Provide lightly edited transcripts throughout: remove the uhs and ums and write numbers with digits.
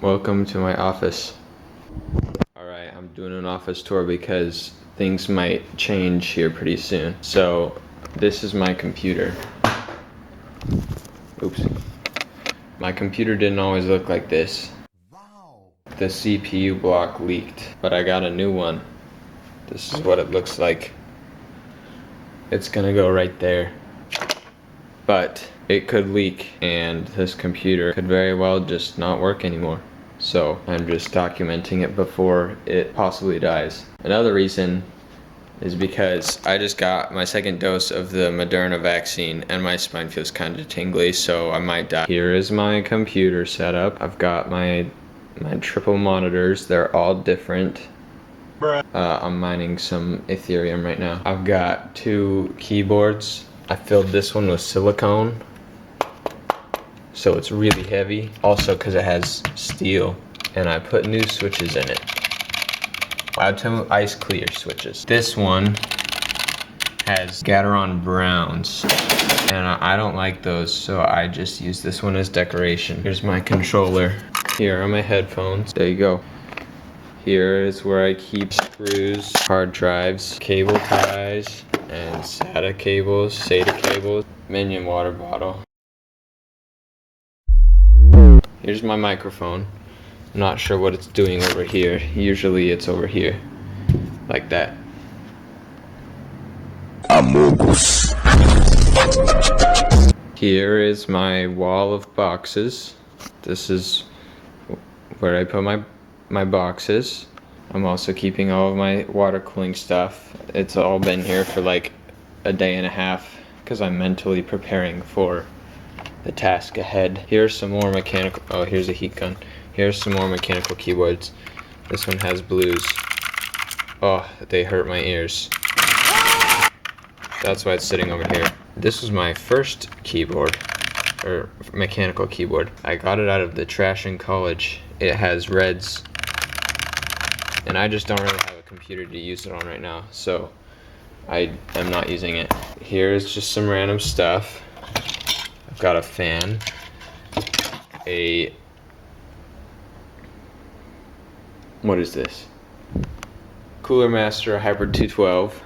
Welcome to my office. Alright, I'm doing an office tour because things might change here pretty soon. So, this is my computer. Oops. My computer didn't always look like this. Wow. The CPU block leaked, but I got a new one. This is what it looks like. It's gonna go right there. But it could leak and this computer could very well just not work anymore. So I'm just documenting it before it possibly dies. Another reason is because I just got my second dose of the Moderna vaccine and my spine feels kind of tingly, so I might die. Here is my computer setup. I've got my triple monitors. They're all different. I'm mining some Ethereum right now. I've got 2 keyboards. I filled this one with silicone, so it's really heavy. Also because it has steel, and I put new switches in it. Loudtone Ice Clear switches. This one has Gateron Browns, and I don't like those, so I just use this one as decoration. Here's my controller. Here are my headphones. There you go. Here is where I keep screws, hard drives, cable ties, and SATA cables, Minion water bottle. Here's my microphone. I'm not sure what it's doing over here. Usually it's over here, like that. Amogus. Here is my wall of boxes. This is where I put my boxes. I'm also keeping all of my water cooling stuff. It's all been here for like a day and a half because I'm mentally preparing for the task ahead. Here's some more mechanical, oh, here's a heat gun. Here's some more mechanical keyboards. This one has blues. Oh, they hurt my ears. That's why it's sitting over here. This was my first keyboard, or mechanical keyboard. I got it out of the trash in college. It has reds, and I just don't really have a computer to use it on right now, so I am not using it. Here's just some random stuff. I've got a fan, what is this? Cooler Master Hybrid 212.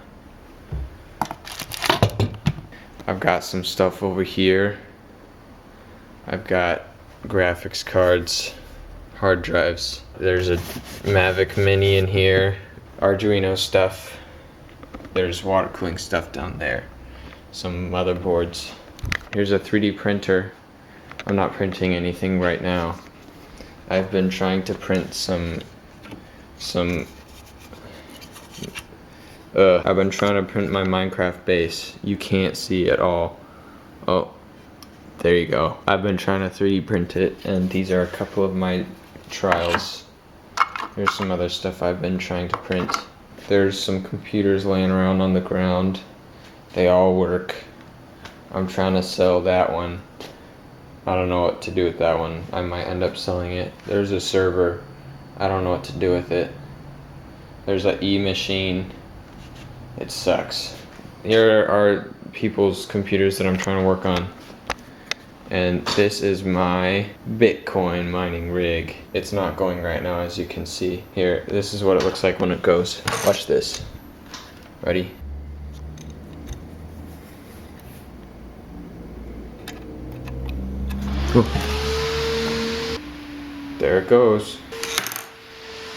I've got some stuff over here. I've got graphics cards, hard drives. There's a Mavic Mini in here, Arduino stuff. There's water cooling stuff down there. Some motherboards. Here's a 3D printer. I'm not printing anything right now. I've been trying to print I've been trying to print my Minecraft base. You can't see at all. Oh, there you go. I've been trying to 3D print it, and these are a couple of my trials. Here's some other stuff I've been trying to print. There's some computers laying around on the ground. They all work. I'm trying to sell that one. I don't know what to do with that one. I might end up selling it. There's a server. I don't know what to do with it. There's an E-machine. It sucks. Here are people's computers that I'm trying to work on. And this is my Bitcoin mining rig. It's not going right now, as you can see. Here, this is what it looks like when it goes. Watch this. Ready? There it goes.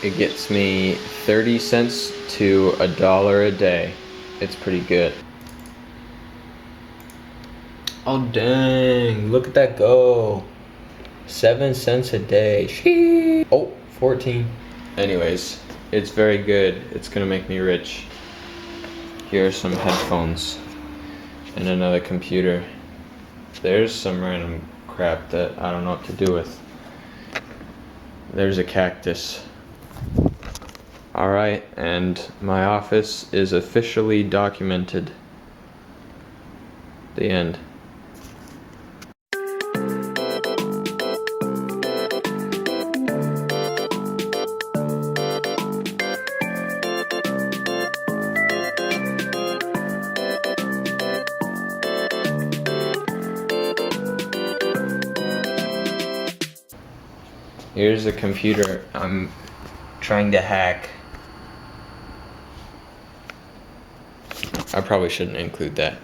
It gets me 30 cents to $1 a day. It's pretty good. Oh dang, look at that go. 7 cents a day. Sheesh. Oh, 14. Anyways, it's very good. It's gonna make me rich. Here are some headphones and another computer. There's some random crap that I don't know what to do with. There's a cactus. Alright, and my office is officially documented. The end. Here's a computer I'm trying to hack. I probably shouldn't include that.